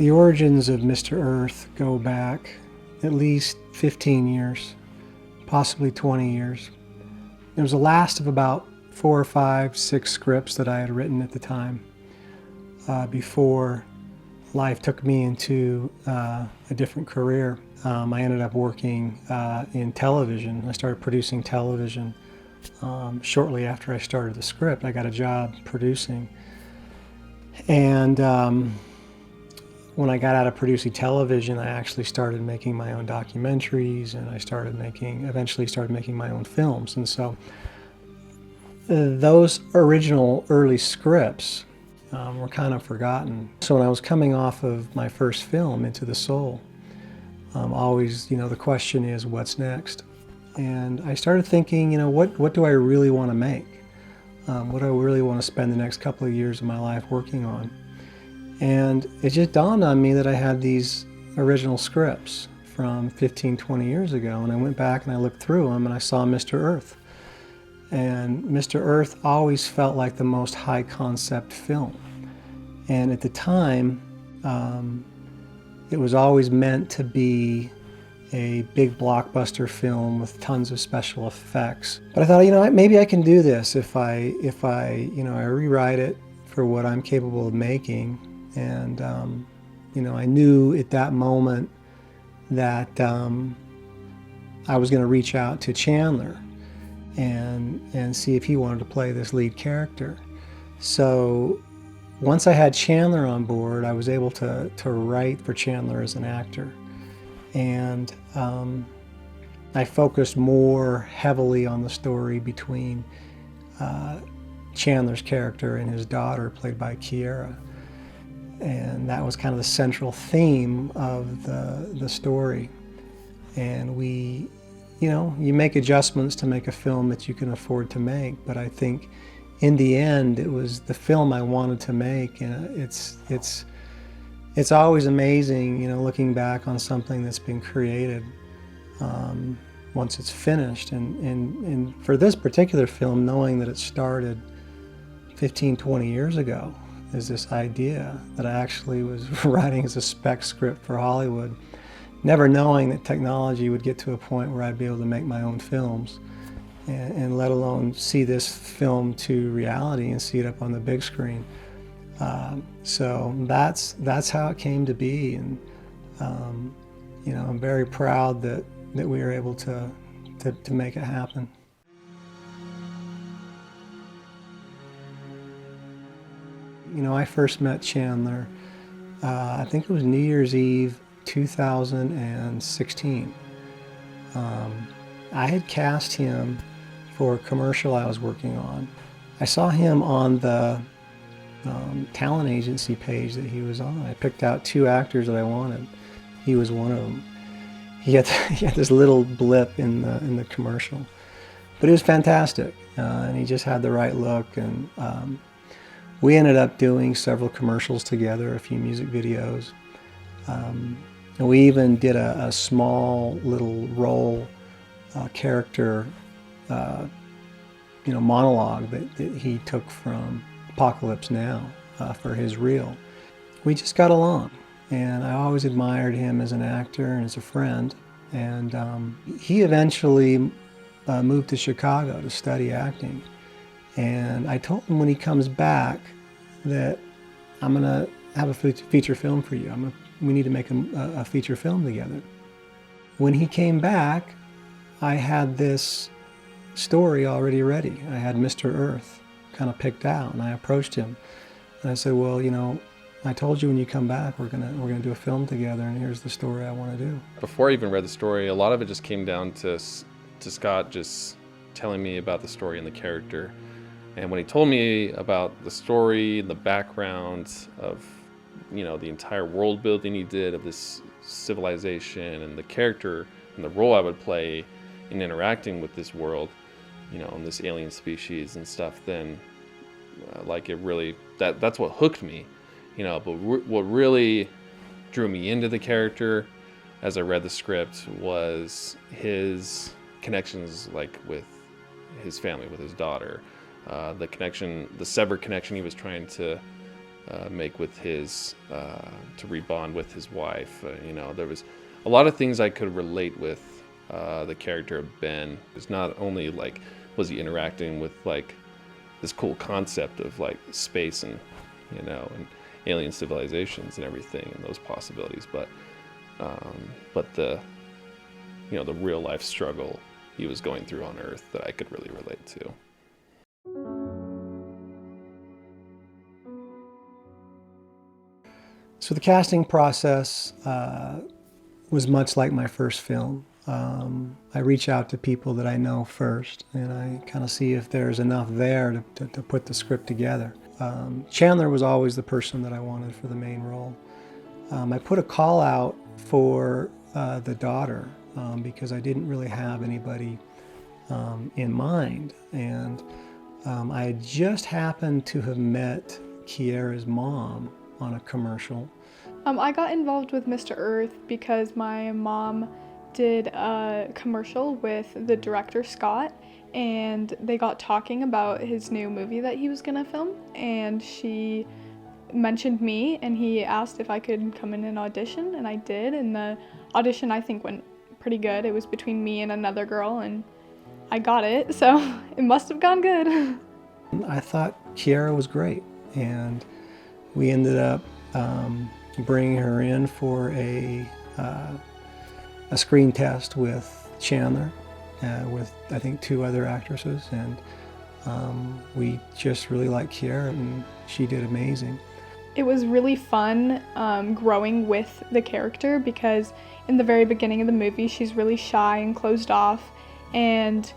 The origins of Mr. Earth go back at least 15 years, possibly 20 years. It was the last of about 4 or 5, 6 scripts that I had written at the time, before life took me into a different career. I ended up working in television. I started producing television shortly after I started the script. I got a job producing. And when I got out of producing television, I actually started making my own documentaries, and I eventually started making my own films. And so those original early scripts were kind of forgotten. So when I was coming off of my first film, Into the Soul, always, the question is, what's next? And I started thinking, what do I really want to make? What do I really want to spend the next couple of years of my life working on? And it just dawned on me that I had these original scripts from 15, 20 years ago, and I went back and I looked through them and I saw Mr. Earth. And Mr. Earth always felt like the most high concept film. And at the time, it was always meant to be a big blockbuster film with tons of special effects. But I thought, maybe I can do this if I rewrite it for what I'm capable of making. And, I knew at that moment that I was going to reach out to Chandler and see if he wanted to play this lead character. So once I had Chandler on board, I was able to write for Chandler as an actor. And I focused more heavily on the story between Chandler's character and his daughter, played by Kiera. And that was kind of the central theme of the story. And you make adjustments to make a film that you can afford to make, but I think in the end it was the film I wanted to make. And it's always amazing, looking back on something that's been created once it's finished. And for this particular film, knowing that it started 15, 20 years ago, is this idea that I actually was writing as a spec script for Hollywood, never knowing that technology would get to a point where I'd be able to make my own films, and let alone see this film to reality and see it up on the big screen. So that's how it came to be, and I'm very proud that we were able to make it happen. I first met Chandler, I think it was New Year's Eve 2016. I had cast him for a commercial I was working on. I saw him on the talent agency page that he was on. I picked out 2 actors that I wanted. He was one of them. He had this little blip in the commercial, but it was fantastic, and he just had the right look. And we ended up doing several commercials together, a few music videos. And we even did a small little role character monologue that he took from Apocalypse Now for his reel. We just got along, and I always admired him as an actor and as a friend. And he eventually moved to Chicago to study acting. And I told him when he comes back that I'm going to have a feature film for you. We need to make a feature film together. When he came back, I had this story already ready. I had Mr. Earth kind of picked out, and I approached him. And I said, well, I told you when you come back, we're gonna do a film together, and here's the story I want to do. Before I even read the story, a lot of it just came down to Scott just telling me about the story and the character. And when he told me about the story and the background of, the entire world building he did of this civilization and the character and the role I would play in interacting with this world, and this alien species and stuff, then it really, that's what hooked me. But what really drew me into the character as I read the script was his connections, with his family, with his daughter, the severed connection he was trying to make with his, to rebond with his wife. There was a lot of things I could relate with the character of Ben. It's not only like, was he interacting with like this cool concept of like space and, and alien civilizations and everything and those possibilities, but the, the real life struggle he was going through on Earth that I could really relate to. So the casting process was much like my first film. I reach out to people that I know first, and I kind of see if there's enough there to put the script together. Chandler was always the person that I wanted for the main role. I put a call out for the daughter because I didn't really have anybody in mind, and I had just happened to have met Kiera's mom on a commercial. I got involved with Mr. Earth because my mom did a commercial with the director Scott, and they got talking about his new movie that he was gonna film, and she mentioned me, and he asked if I could come in and audition, and I did, and the audition I think went pretty good. It was between me and another girl, and I got it, so it must have gone good. I thought Kiera was great, and we ended up bringing her in for a screen test with Chandler, with I think 2 other actresses, and we just really liked Kiera, and she did amazing. It was really fun growing with the character because in the very beginning of the movie she's really shy and closed off, and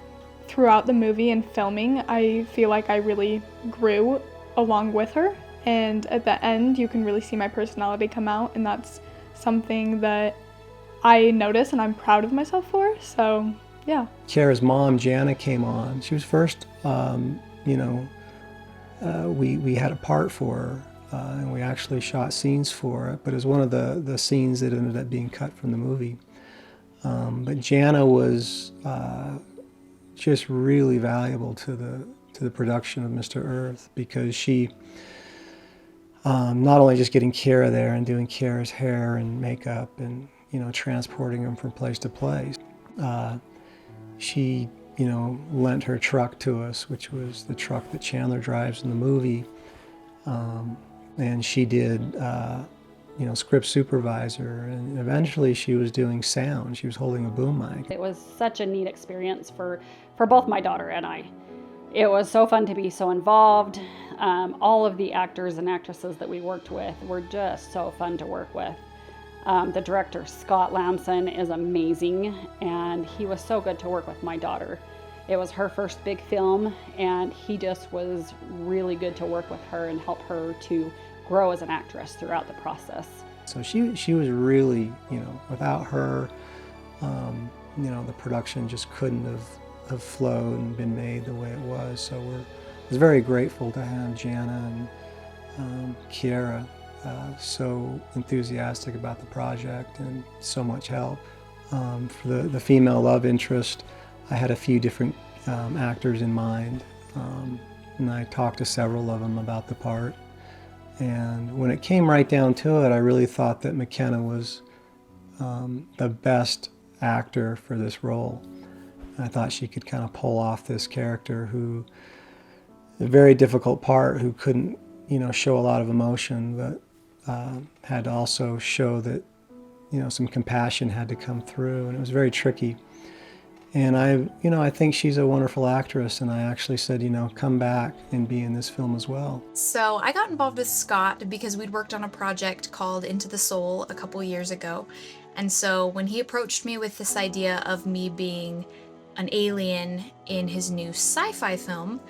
throughout the movie and filming I feel like I really grew along with her, and at the end you can really see my personality come out, and that's something that I notice and I'm proud of myself for, so yeah. Kiera's mom, Jana, came on. She was first, we had a part for her, and we actually shot scenes for it, but it was one of the scenes that ended up being cut from the movie. But Jana was just really valuable to the production of Mr. Earth, because she, not only just getting Kiera there and doing Kiera's hair and makeup and transporting him from place to place, she lent her truck to us, which was the truck that Chandler drives in the movie, and she did script supervisor, and eventually she was doing sound. She was holding a boom mic. It was such a neat experience for both my daughter and I. It was so fun to be so involved. All of the actors and actresses that we worked with were just so fun to work with. The director, Scott Lamson, is amazing, and he was so good to work with my daughter. It was her first big film, and he just was really good to work with her and help her to grow as an actress throughout the process. So she was really, without her, the production just couldn't have flowed and been made the way it was. So I was very grateful to have Jana and Kiera so enthusiastic about the project and so much help. For the female love interest, I had a few different actors in mind, and I talked to several of them about the part. And when it came right down to it, I really thought that McKenna was the best actor for this role. I thought she could kind of pull off this character who, a very difficult part, who couldn't, show a lot of emotion, but had to also show that, some compassion had to come through, and it was very tricky. And I think she's a wonderful actress, and I actually said, come back and be in this film as well. So I got involved with Scott because we'd worked on a project called Into the Soul a couple years ago. And so when he approached me with this idea of me being an alien in his new sci-fi film,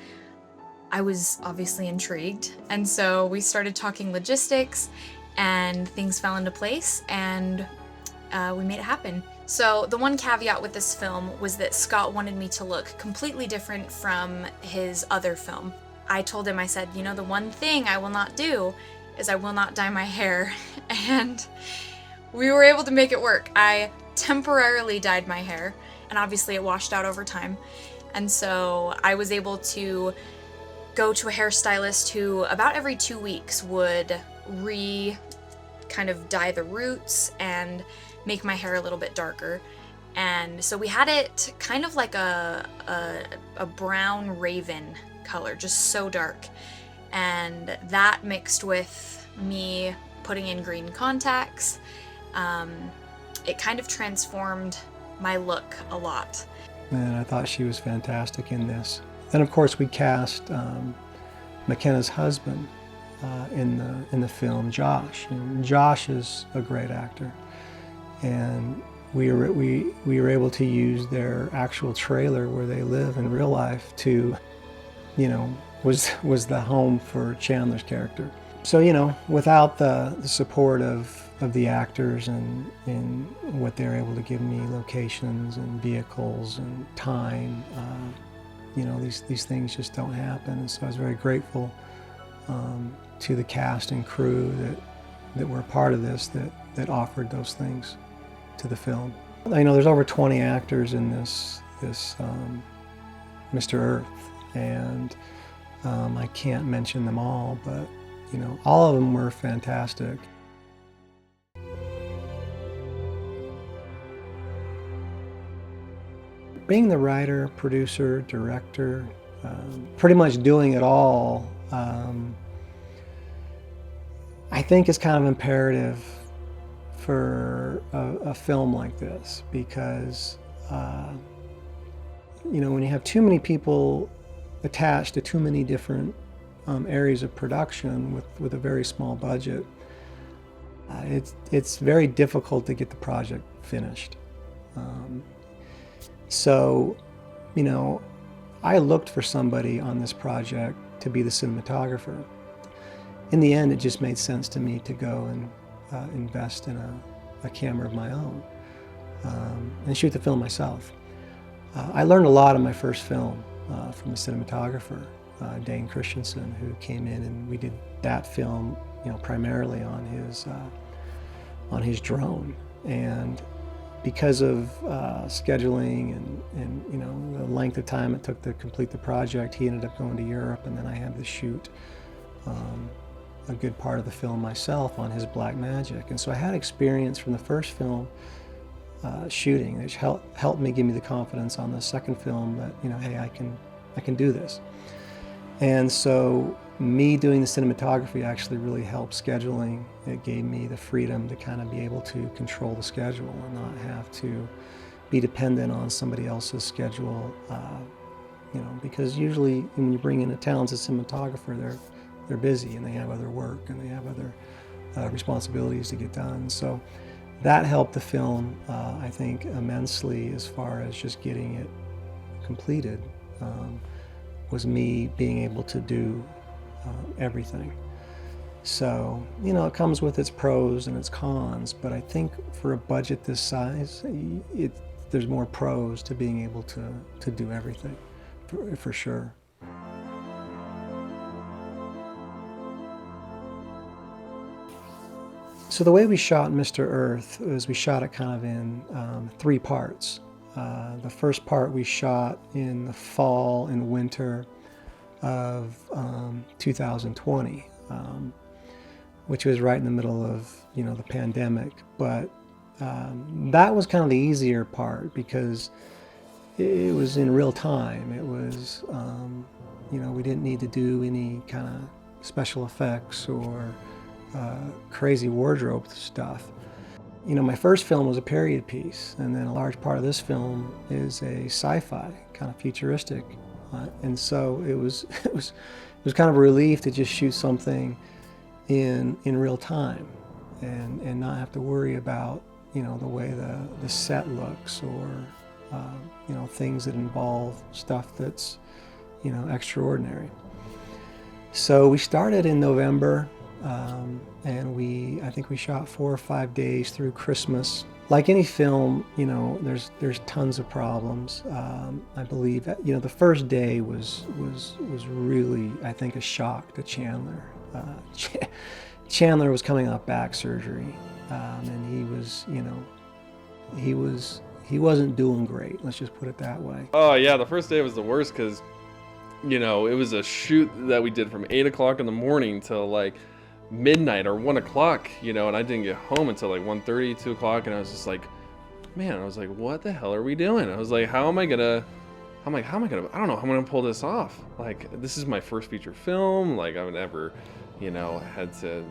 I was obviously intrigued. And so we started talking logistics, and things fell into place, and we made it happen. So the one caveat with this film was that Scott wanted me to look completely different from his other film. I told him, I said, the one thing I will not do is I will not dye my hair. And we were able to make it work. I temporarily dyed my hair, and obviously it washed out over time. And so I was able to go to a hairstylist who about every 2 weeks would kind of dye the roots and make my hair a little bit darker. And so we had it kind of like a brown raven color, just so dark. And that mixed with me putting in green contacts, it kind of transformed my look a lot. And I thought she was fantastic in this. Then of course we cast McKenna's husband in the film, Josh. And Josh is a great actor, and we were able to use their actual trailer where they live in real life to, was the home for Chandler's character. So without the support of the actors and what they're able to give me, locations and vehicles and time, these things just don't happen. And so I was very grateful to the cast and crew that were a part of this, that offered those things to the film. There's over 20 actors in this Mr. Earth, and I can't mention them all, but all of them were fantastic. Being the writer, producer, director, pretty much doing it all, I think is kind of imperative for a film like this, because when you have too many people attached to too many different areas of production with a very small budget, it's very difficult to get the project finished. So, I looked for somebody on this project to be the cinematographer. In the end, it just made sense to me to go and invest in a camera of my own and shoot the film myself. I learned a lot in my first film from the cinematographer, Dane Christensen, who came in, and we did that film, primarily on his drone. And because of scheduling and the length of time it took to complete the project, he ended up going to Europe, and then I had to shoot a good part of the film myself on his Blackmagic. And so I had experience from the first film shooting, which helped me give me the confidence on the second film that, hey, I can do this. And so me doing the cinematography actually really helped scheduling. It gave me the freedom to kind of be able to control the schedule and not have to be dependent on somebody else's schedule, because usually when you bring in a talented cinematographer, they're busy and they have other work and they have other responsibilities to get done. So that helped the film, I think, immensely as far as just getting it completed, was me being able to do everything. So, it comes with its pros and its cons, but I think for a budget this size, there's more pros to being able to do everything, for sure. So the way we shot Mr. Earth is we shot it kind of in 3 parts. The first part we shot in the fall and winter of 2020, which was right in the middle of the pandemic. But that was kind of the easier part because it was in real time. It was we didn't need to do any kind of special effects or crazy wardrobe stuff. My first film was a period piece, and then a large part of this film is a sci-fi, kind of futuristic, and so it was kind of a relief to just shoot something in real time, and not have to worry about the way the set looks or things that involve stuff that's extraordinary. So we started in November. And I think we shot 4 or 5 days through Christmas. Like any film, there's tons of problems. I believe that, the first day was really, I think, a shock to Chandler. Chandler was coming off back surgery, and he wasn't doing great. Let's just put it that way. Oh yeah, the first day was the worst because You know, it was a shoot that we did from 8 o'clock in the morning till like midnight or 1 o'clock, you know, and I didn't get home until like 1:30, 2 o'clock, and I was just like, man, I was like, what the hell are we doing? I was like, how am I gonna, I don't know how I'm gonna pull this off. Like, this is my first feature film. Like, I've never, you know, had to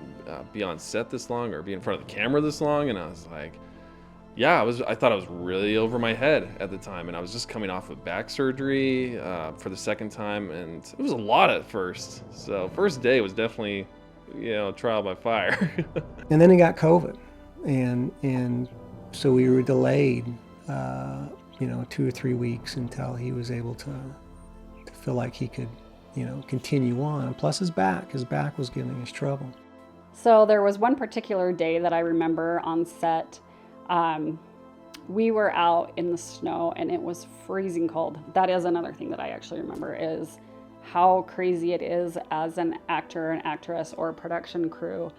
be on set this long or be in front of the camera this long. And I was like, yeah, I thought I was really over my head at the time. And I was just coming off of back surgery for the second time. And it was a lot at first. So first day was definitely, you know, trial by fire. And then he got COVID. And so we were delayed, you know, 2 or 3 weeks until he was able to feel like he could, you know, continue on. And plus his back was giving us trouble. So there was one particular day that I remember on set. We were out in the snow and it was freezing cold. That is another thing that I actually remember, is how crazy it is as an actor, an actress, or a production crew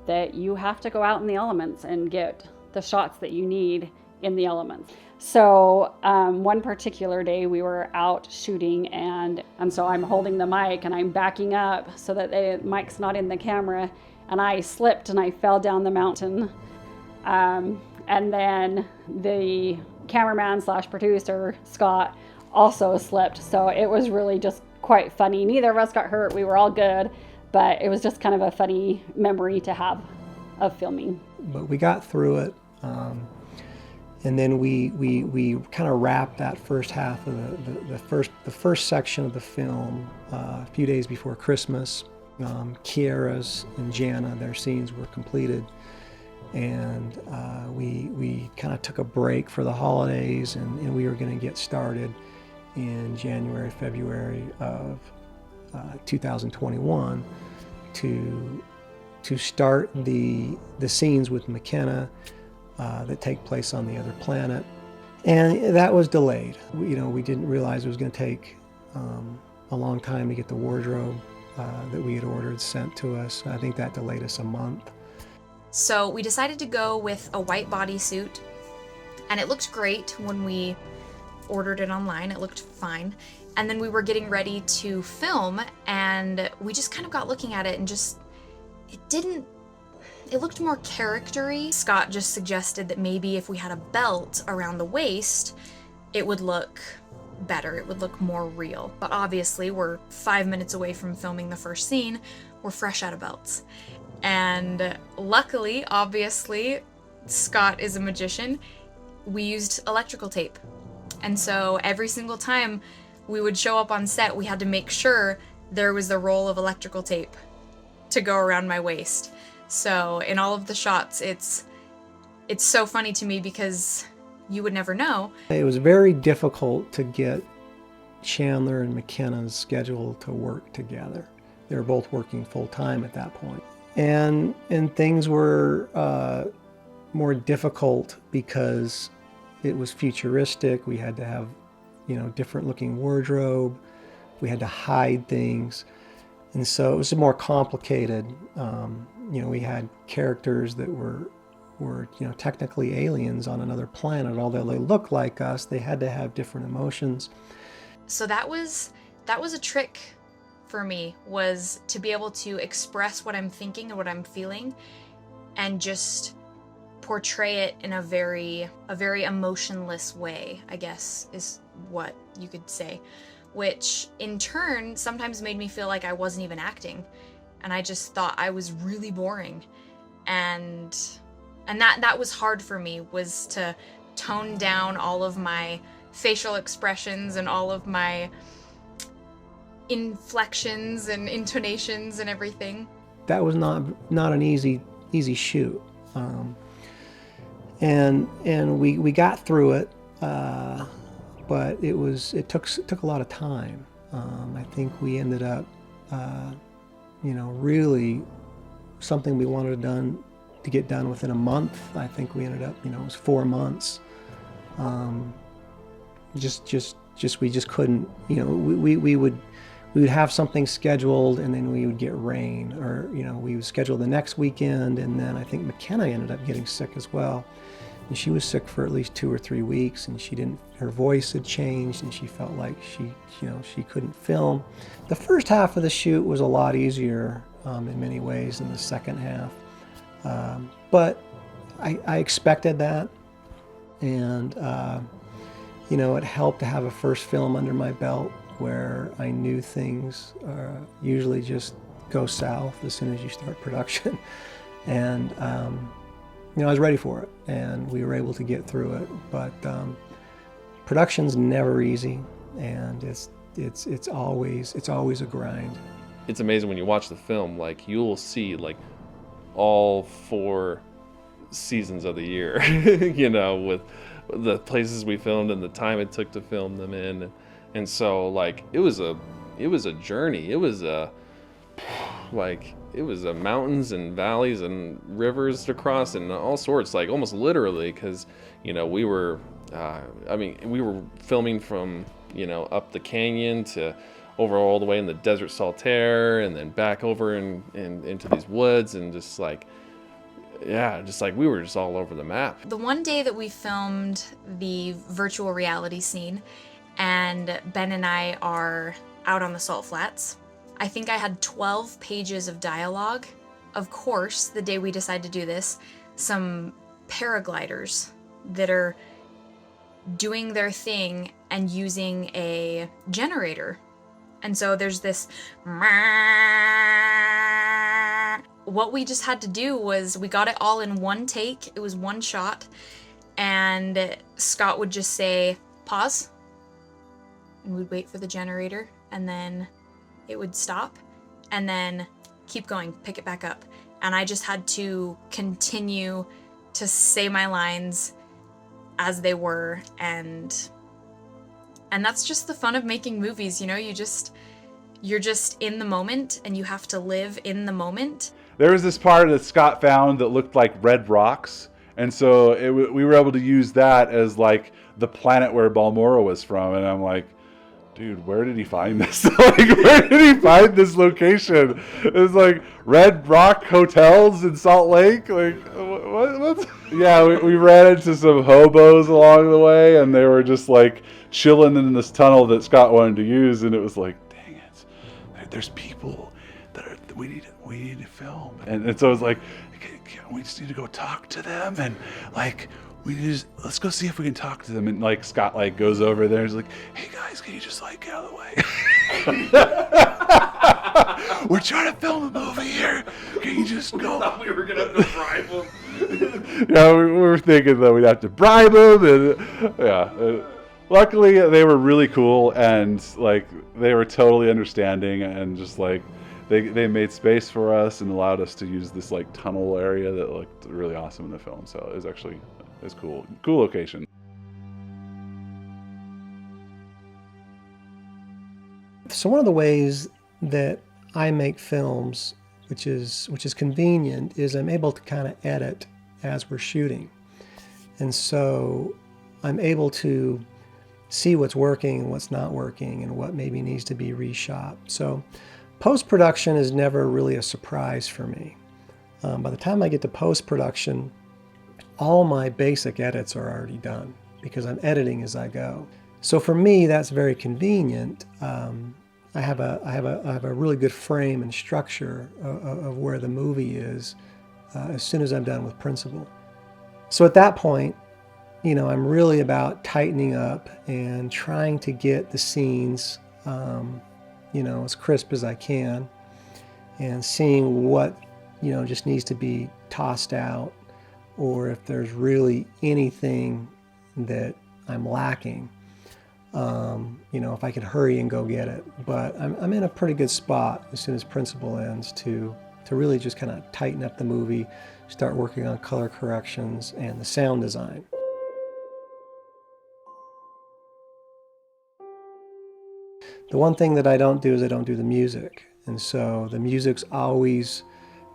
that you have to go out in the elements and get the shots that you need in the elements. So one particular day we were out shooting and so I'm holding the mic and I'm backing up so that the mic's not in the camera, and I slipped and I fell down the mountain. And then the cameraman / producer, Scott, also slipped. So it was really just quite funny. Neither of us got hurt. We were all good, but it was just kind of a funny memory to have of filming. But we got through it. And then we kind of wrapped that first half of the first section of the film a few days before Christmas. Kiara's and Jana, their scenes were completed, and we kind of took a break for the holidays, and we were going to get started in January, February of 2021 to start the scenes with McKenna that take place on the other planet. And that was delayed. We didn't realize it was going to take a long time to get the wardrobe that we had ordered sent to us. I think that delayed us a month. So we decided to go with a white bodysuit, and it looked great when we ordered it online. It looked fine. And then we were getting ready to film, and we just kind of got looking at it and just, it looked more character-y. Scott just suggested that maybe if we had a belt around the waist, it would look better. It would look more real. But obviously, we're 5 minutes away from filming the first scene. We're fresh out of belts. And luckily, obviously, Scott is a magician. We used electrical tape. And so every single time we would show up on set, we had to make sure there was a roll of electrical tape to go around my waist. So in all of the shots, it's so funny to me because you would never know. It was very difficult to get Chandler and McKenna's schedule to work together. They were both working full time at that point. And things were more difficult because it was futuristic. We had to have, different looking wardrobe. We had to hide things. And so it was more complicated. We had characters that were technically aliens on another planet. Although they looked like us, they had to have different emotions. So that was a trick for me, was to be able to express what I'm thinking and what I'm feeling and just portray it in a very emotionless way, I guess is what you could say, which in turn sometimes made me feel like I wasn't even acting, and I just thought I was really boring. And that was hard for me, was to tone down all of my facial expressions and all of my inflections and intonations and everything. That was not an easy shoot, and we got through it, but it took a lot of time. I think we ended up, really something we wanted to get done within a month. I think we ended up, it was 4 months. We just couldn't, we would have something scheduled and then we would get rain, or we would schedule the next weekend, and then I think McKenna ended up getting sick as well. And she was sick for at least 2 or 3 weeks, and her voice had changed, and she felt like she couldn't film. The first half of the shoot was a lot easier in many ways than the second half. But I expected that, and it helped to have a first film under my belt where I knew things usually just go south as soon as you start production. And I was ready for it, and we were able to get through it. But production's never easy, and it's always a grind. It's amazing when you watch the film, like you'll see like all 4 seasons of the year, with the places we filmed and the time it took to film them in. And so like it was a journey. It was a mountains and valleys and rivers to cross and all sorts, like almost literally, because we were filming from up the canyon to over all the way in the desert Saltaire, and then back over and into these woods, and just like we were just all over the map. The one day that we filmed the virtual reality scene, and Ben and I are out on the salt flats, I think I had 12 pages of dialogue. Of course, the day we decide to do this, some paragliders that are doing their thing and using a generator. And so there's this... What we just had to do was we got it all in one take. It was one shot. And Scott would just say, pause. And we'd wait for the generator. And then it would stop. And then keep going, pick it back up. And I just had to continue to say my lines as they were. And that's just the fun of making movies, you're just in the moment, and you have to live in the moment. There was this part that Scott found that looked like red rocks, and so we were able to use that as like the planet where Balmora was from. And I'm like, dude, where did he find this? Where did he find this location? It was like Red Rock Hotels in Salt Lake. Like, what? Yeah, we ran into some hobos along the way, and they were just like chilling in this tunnel that Scott wanted to use, and it was like, dang it, there's people that we need to film, and so it was like, we just need to go talk to them, and like, let's go see if we can talk to them. And like Scott like goes over there and is like, hey guys, can you just like get out of the way? We're trying to film a movie here. Can you just go? I thought we were gonna have to bribe them. Yeah, we were thinking that we'd have to bribe them, and yeah. Luckily, they were really cool, and like they were totally understanding, and just like they made space for us and allowed us to use this like tunnel area that looked really awesome in the film. So it was actually. It's cool location. So one of the ways that I make films, which is convenient, is I'm able to kind of edit as we're shooting. And so I'm able to see what's working and what's not working and what maybe needs to be reshot. So post-production is never really a surprise for me. By the time I get to post-production, all my basic edits are already done because I'm editing as I go. So for me, that's very convenient. I have a really good frame and structure of where the movie is as soon as I'm done with principal. So at that point, I'm really about tightening up and trying to get the scenes, as crisp as I can, and seeing what, just needs to be tossed out, or if there's really anything that I'm lacking, if I could hurry and go get it. But I'm in a pretty good spot as soon as principal ends to really just kind of tighten up the movie, start working on color corrections and the sound design. The one thing that I don't do is I don't do the music. And so the music's always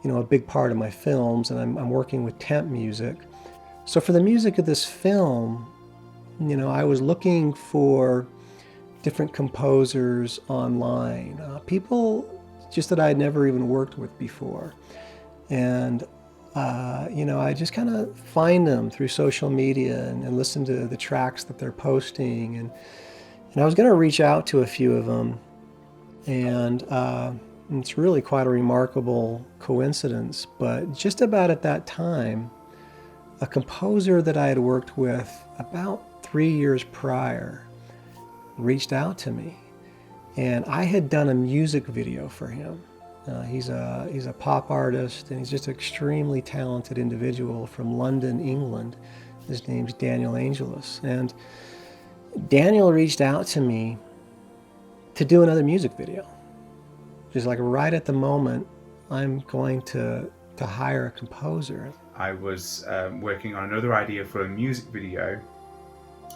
a big part of my films, and I'm working with temp music. So for the music of this film, I was looking for different composers online, people just that I had never even worked with before. And I just kind of find them through social media and listen to the tracks that they're posting. And I was going to reach out to a few of them, and it's really quite a remarkable coincidence. But just about at that time, a composer that I had worked with about 3 years prior reached out to me, and I had done a music video for him. He's a pop artist, and he's just an extremely talented individual from London, England. His name's Daniel Angelus, and Daniel reached out to me to do another music video. Just like right at the moment, I'm going to hire a composer. I was working on another idea for a music video,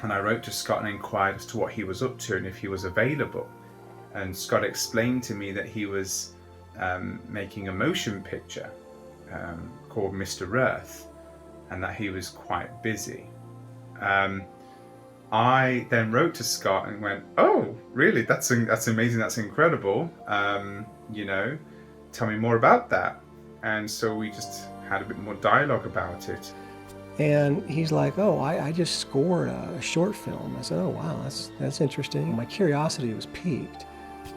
and I wrote to Scott and inquired as to what he was up to and if he was available. And Scott explained to me that he was making a motion picture called Mr. Earth, and that he was quite busy. I then wrote to Scott and went, "Oh, really? That's amazing. That's incredible. Tell me more about that." And so we just had a bit more dialogue about it. And he's like, "Oh, I just scored a short film." I said, "Oh, wow, that's interesting." My curiosity was piqued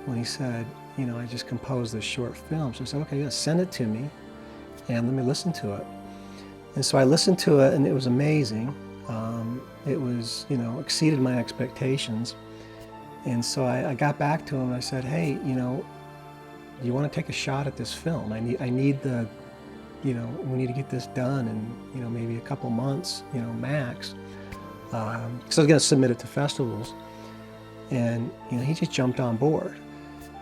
when he said, "I just composed this short film." So I said, "Okay, yeah, send it to me and let me listen to it." And so I listened to it, and it was amazing. It was, exceeded my expectations. And so I got back to him and I said, "Hey, do you want to take a shot at this film? I need we need to get this done in, maybe a couple months, max." Because I was going to submit it to festivals. And, he just jumped on board.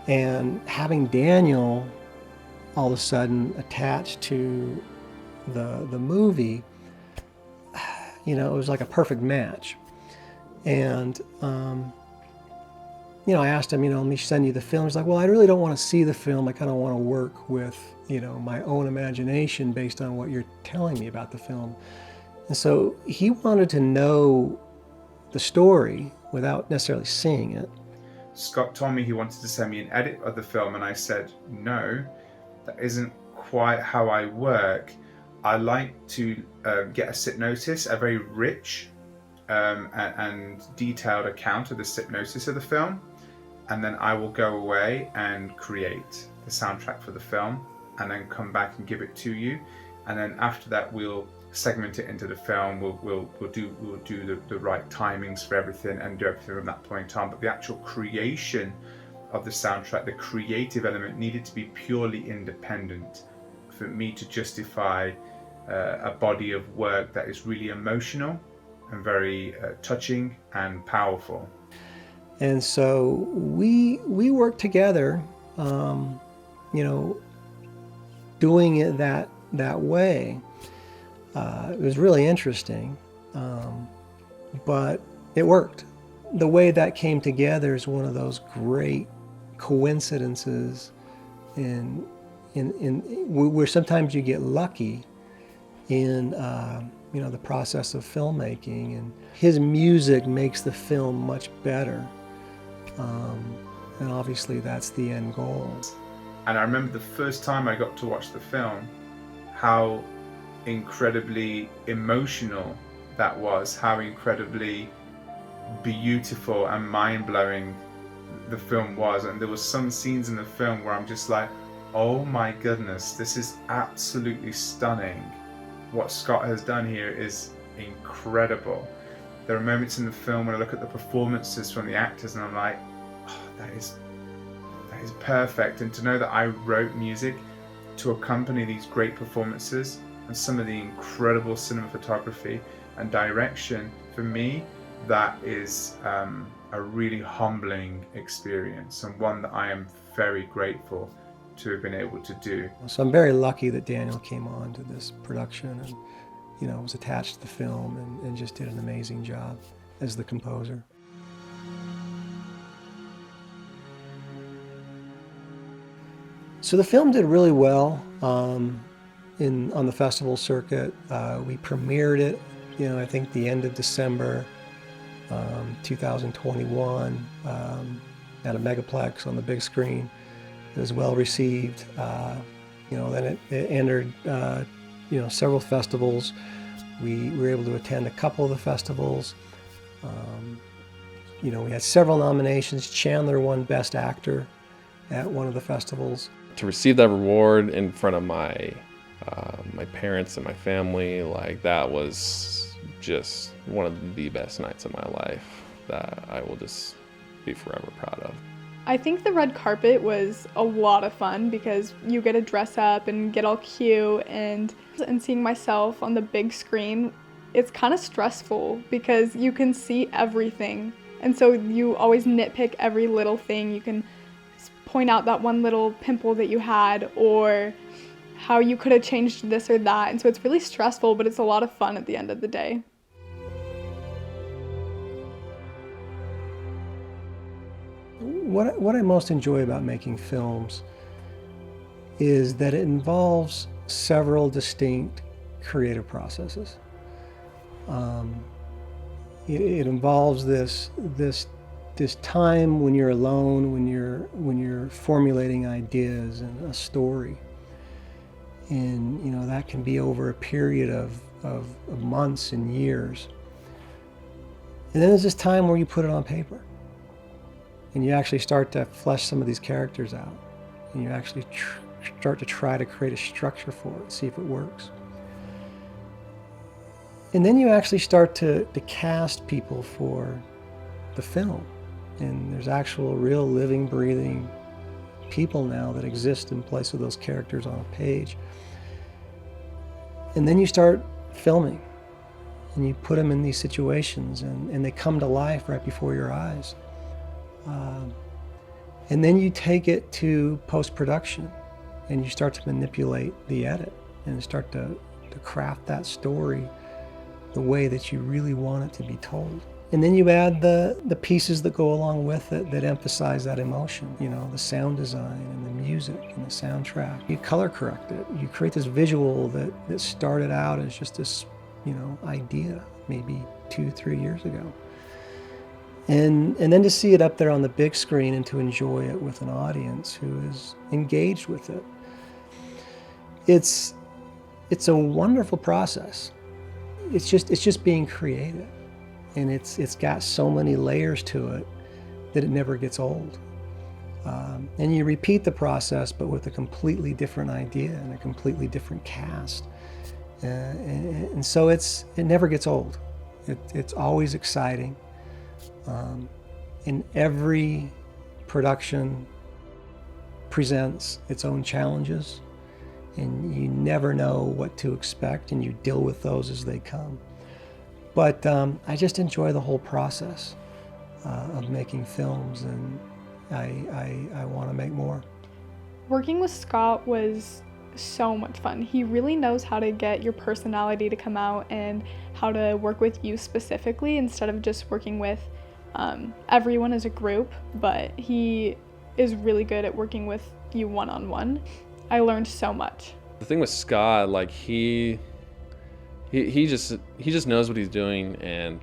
And having Daniel all of a sudden attached to the movie, it was like a perfect match. And, I asked him, let me send you the film. He's like, "Well, I really don't want to see the film. I kind of want to work with, my own imagination based on what you're telling me about the film." And so he wanted to know the story without necessarily seeing it. Scott told me he wanted to send me an edit of the film, and I said, "No, that isn't quite how I work. I like to get a synopsis, a very rich and detailed account of the synopsis of the film, and then I will go away and create the soundtrack for the film, and then come back and give it to you, and then after that we'll segment it into the film. We'll do the right timings for everything and do everything from that point on. But the actual creation of the soundtrack, the creative element, needed to be purely independent for me to justify a body of work that is really emotional and very touching and powerful." And so we worked together, doing it that way. It was really interesting, but it worked. The way that came together is one of those great coincidences in where sometimes you get lucky in the process of filmmaking, and his music makes the film much better, and obviously that's the end goal. And I remember the first time I got to watch the film, how incredibly emotional that was, how incredibly beautiful and mind-blowing the film was. And there were some scenes in the film where I'm just like, "Oh my goodness, this is absolutely stunning. What Scott has done here is incredible." There are moments in the film when I look at the performances from the actors and I'm like, "Oh, that is perfect." And to know that I wrote music to accompany these great performances and some of the incredible cinematography and direction, for me, that is a really humbling experience, and one that I am very grateful to have been able to do. So I'm very lucky that Daniel came on to this production and, was attached to the film and just did an amazing job as the composer. So the film did really well on the festival circuit. We premiered it, I think the end of December 2021 at a megaplex on the big screen. It was well received. Then it entered several festivals. We were able to attend a couple of the festivals. We had several nominations. Chandler won Best Actor at one of the festivals. To receive that reward in front of my parents and my family, like, that was just one of the best nights of my life that I will just be forever proud of. I think the red carpet was a lot of fun because you get to dress up and get all cute, and seeing myself on the big screen, it's kind of stressful because you can see everything. And so you always nitpick every little thing. You can point out that one little pimple that you had, or how you could have changed this or that. And so it's really stressful, but it's a lot of fun at the end of the day. What I most enjoy about making films is that it involves several distinct creative processes. It involves this time when you're alone, when you're formulating ideas and a story, and that can be over a period of months and years. And then there's this time where you put it on paper, and you actually start to flesh some of these characters out, and you actually start to try to create a structure for it, see if it works. And then you actually start to cast people for the film. And there's actual real living, breathing people now that exist in place of those characters on a page. And then you start filming, and you put them in these situations, and they come to life right before your eyes. And then you take it to post-production, and you start to manipulate the edit and start to craft that story the way that you really want it to be told. And then you add the pieces that go along with it that emphasize that emotion, the sound design and the music and the soundtrack. You color correct it. You create this visual that started out as just this, idea maybe 2-3 years ago. And then to see it up there on the big screen and to enjoy it with an audience who is engaged with it. It's a wonderful process. It's just being creative, and it's got so many layers to it that it never gets old. And you repeat the process, but with a completely different idea and a completely different cast, and so it never gets old. It's always exciting. And every production presents its own challenges, and you never know what to expect, and you deal with those as they come. But I just enjoy the whole process of making films, and I want to make more. Working with Scott was so much fun. He really knows how to get your personality to come out and how to work with you specifically instead of just working with everyone as a group, but he is really good at working with you one-on-one. I learned so much. The thing with Scott, like, he just knows what he's doing, and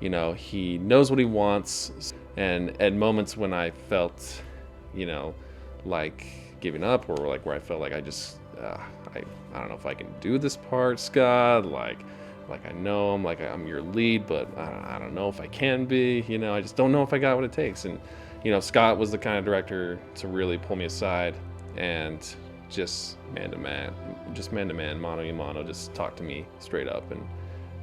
he knows what he wants. And at moments when I felt like giving up, or like where I felt like I don't know if I can do this part, Scott, like I know I'm your lead, but I don't know if I can be, I just don't know if I got what it takes. And Scott was the kind of director to really pull me aside and just man to man, mano a mano, just talk to me straight up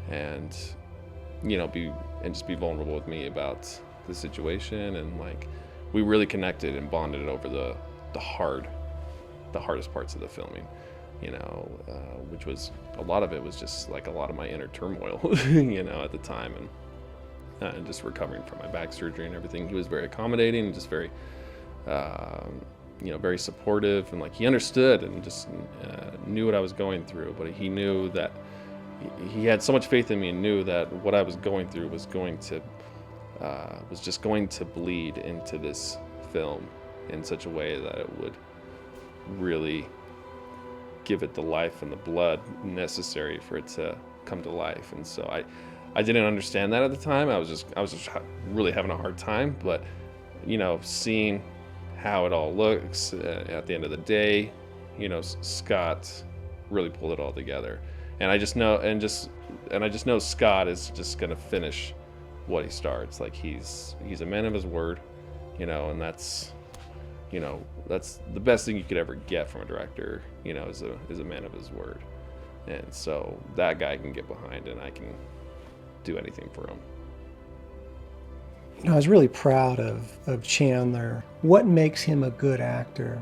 and just be vulnerable with me about the situation. And like, we really connected and bonded over the hardest parts of the filming, which was, a lot of it was just like a lot of my inner turmoil, at the time, and just recovering from my back surgery and everything. He was very accommodating and just very, very supportive, and like, he understood and just knew what I was going through, but he knew that he had so much faith in me and knew that what I was going through was just going to bleed into this film in such a way that it would really give it the life and the blood necessary for it to come to life. And so I didn't understand that at the time. I was just really having a hard time, but seeing how it all looks at the end of the day, Scott really pulled it all together. And I just know, and I just know Scott is just gonna finish what he starts. Like he's a man of his word, and that's the best thing you could ever get from a director, is a man of his word. And so that guy I can get behind, and I can do anything for him. I was really proud of Chandler. What makes him a good actor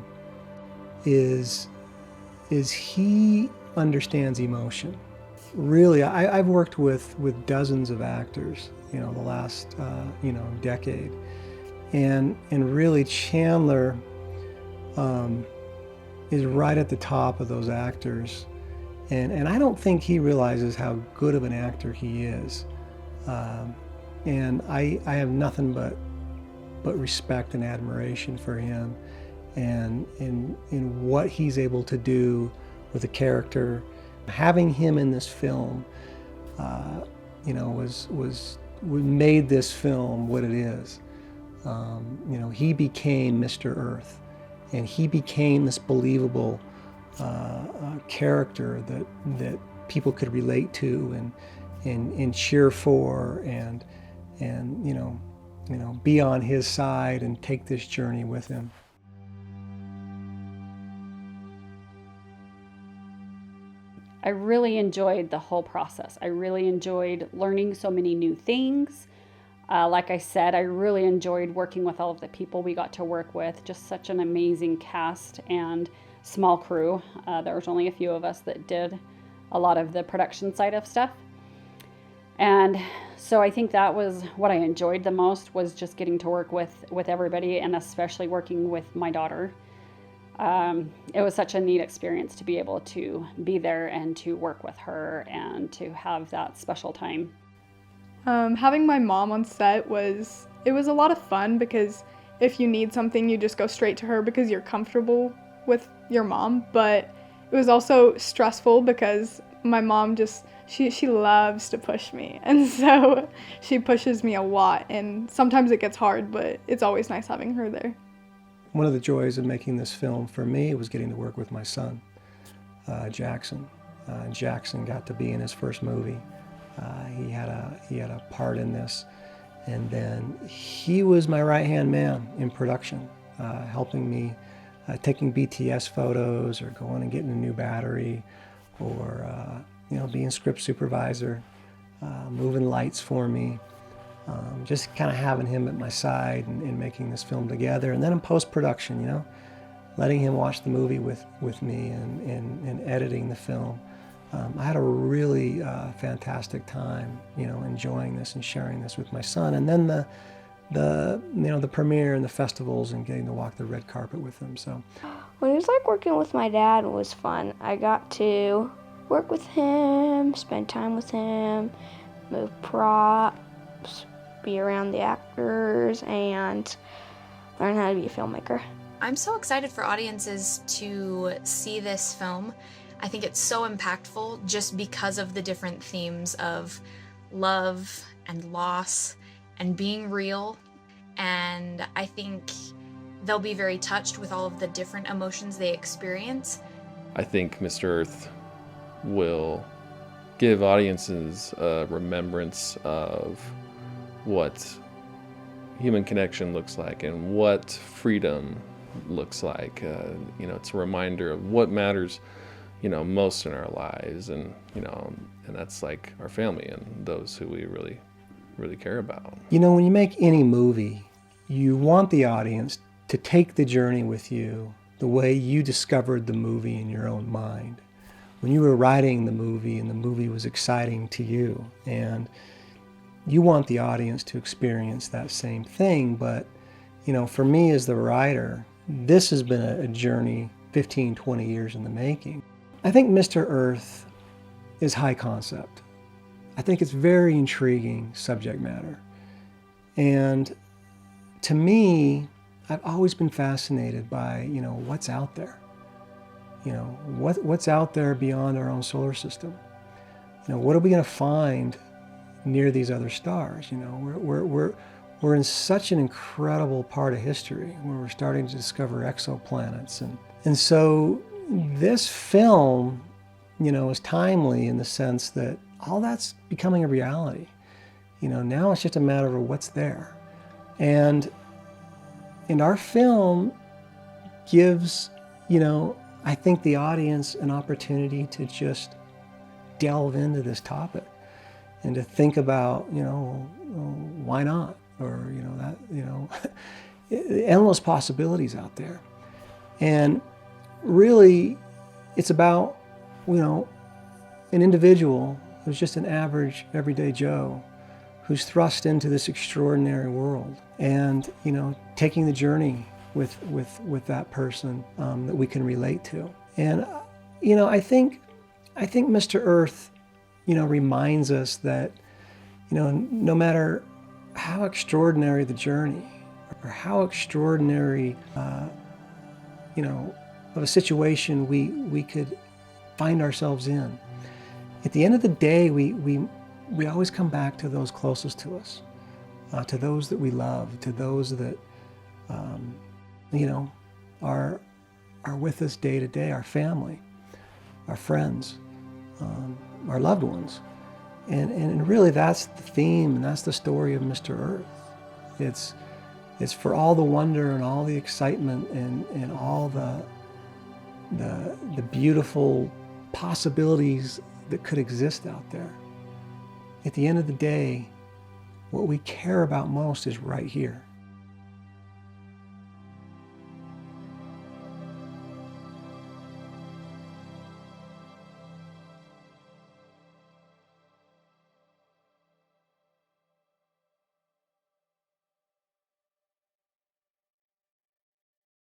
is he understands emotion. Really, I've worked with dozens of actors, the last decade, and really Chandler is right at the top of those actors, and I don't think he realizes how good of an actor he is, and I have nothing but respect and admiration for him, and in what he's able to do with a character. Having him in this film, was made this film what it is. He became Mr. Earth, and he became this believable character that people could relate to and cheer for, and be on his side and take this journey with him. I really enjoyed the whole process. I really enjoyed learning so many new things. Like I said, I really enjoyed working with all of the people we got to work with. Just such an amazing cast and small crew. There was only a few of us that did a lot of the production side of stuff. And so I think that was what I enjoyed the most, was just getting to work with everybody, and especially working with my daughter. It was such a neat experience to be able to be there and to work with her and to have that special time. Having my mom on set was a lot of fun, because if you need something, you just go straight to her because you're comfortable with your mom. But it was also stressful because my mom she loves to push me, and so she pushes me a lot, and sometimes it gets hard, but it's always nice having her there. One of the joys of making this film for me was getting to work with my son, Jackson. Jackson got to be in his first movie. He had a part in this, and then he was my right-hand man in production, helping me taking BTS photos, or going and getting a new battery, or being script supervisor, moving lights for me. Just kind of having him at my side and making this film together. And then in post-production, letting him watch the movie with me and editing the film. I had a really fantastic time, enjoying this and sharing this with my son. And then the premiere and the festivals and getting to walk the red carpet with him. So when it was like working with my dad, it was fun. I got to work with him, spend time with him, move props, be around the actors, and learn how to be a filmmaker. I'm so excited for audiences to see this film. I think it's so impactful just because of the different themes of love and loss and being real. And I think they'll be very touched with all of the different emotions they experience. I think Mr. Earth will give audiences a remembrance of what human connection looks like and what freedom looks like. It's a reminder of what matters, most in our lives, and that's like our family and those who we really, really care about. When you make any movie, you want the audience to take the journey with you the way you discovered the movie in your own mind. When you were writing the movie and the movie was exciting to you, and you want the audience to experience that same thing. But, for me as the writer, this has been a journey 15, 20 years in the making. I think Mr. Earth is high concept. I think it's very intriguing subject matter. And to me, I've always been fascinated by, what's out there. What's out there beyond our own solar system? What are we going to find near these other stars? We're in such an incredible part of history where we're starting to discover exoplanets, and so this film is timely in the sense that all that's becoming a reality. Now it's just a matter of what's there. And our film gives, I think the audience an opportunity to just delve into this topic and to think about, why not? Or, endless possibilities out there. And really, it's about, an individual who's just an average, everyday Joe who's thrust into this extraordinary world and, taking the journey with that person that we can relate to. And, I think Mr. Earth, reminds us that, no matter how extraordinary the journey or how extraordinary, of a situation we could find ourselves in, at the end of the day, we always come back to those closest to us, to those that we love, to those that, are with us day to day, our family, our friends, our loved ones. And really that's the theme and that's the story of Mr. Earth. It's for all the wonder and all the excitement and all the beautiful possibilities that could exist out there. At the end of the day, what we care about most is right here.